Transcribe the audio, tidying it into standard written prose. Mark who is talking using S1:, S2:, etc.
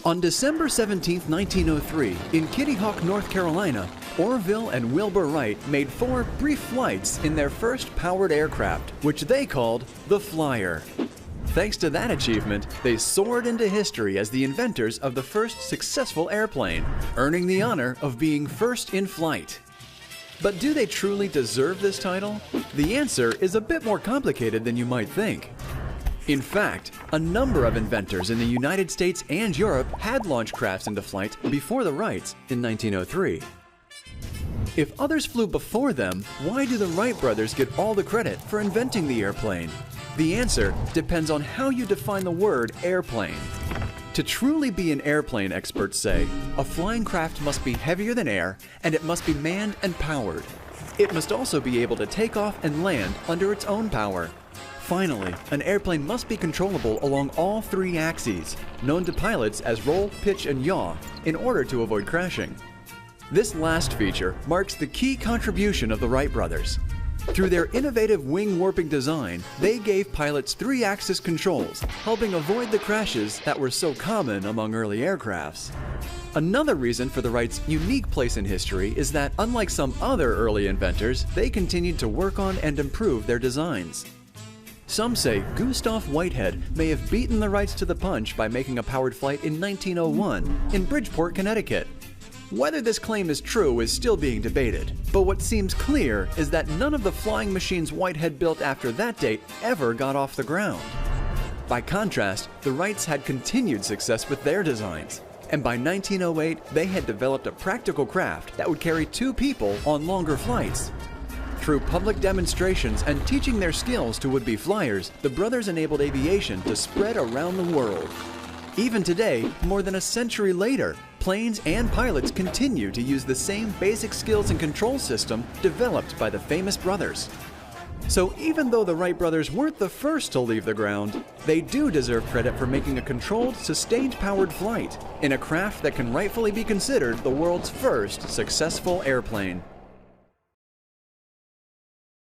S1: On December 17, 1903, in Kitty Hawk, North Carolina, Orville and Wilbur Wright made 4 brief flights in their first powered aircraft, which they called the Flyer. Thanks to that achievement, they soared into history as the inventors of the first successful airplane, earning the honor of being first in flight. But do they truly deserve this title? The answer is a bit more complicated than you might think. In fact, a number of inventors in the United States and Europe had launched crafts into flight before the Wrights in 1903. If others flew before them, why do the Wright brothers get all the credit for inventing the airplane? The answer depends on how you define the word airplane. To truly be an airplane, experts say, a flying craft must be heavier than air, and it must be manned and powered. It must also be able to take off and land under its own power. Finally, an airplane must be controllable along all 3 axes, known to pilots as roll, pitch, and yaw, in order to avoid crashing. This last feature marks the key contribution of the Wright brothers. Through their innovative wing warping design, they gave pilots 3-axis controls, helping avoid the crashes that were so common among early aircrafts. Another reason for the Wrights' unique place in history is that, unlike some other early inventors, they continued to work on and improve their designs. Some say Gustav Whitehead may have beaten the Wrights to the punch by making a powered flight in 1901 in Bridgeport, Connecticut. Whether this claim is true is still being debated, but what seems clear is that none of the flying machines Whitehead built after that date ever got off the ground. By contrast, the Wrights had continued success with their designs, and by 1908 they had developed a practical craft that would carry 2 people on longer flights. Through public demonstrations and teaching their skills to would-be flyers, the brothers enabled aviation to spread around the world. Even today, more than a century later, planes and pilots continue to use the same basic skills and control system developed by the famous brothers. So even though the Wright brothers weren't the first to leave the ground, they do deserve credit for making a controlled, sustained-powered flight in a craft that can rightfully be considered the world's first successful airplane.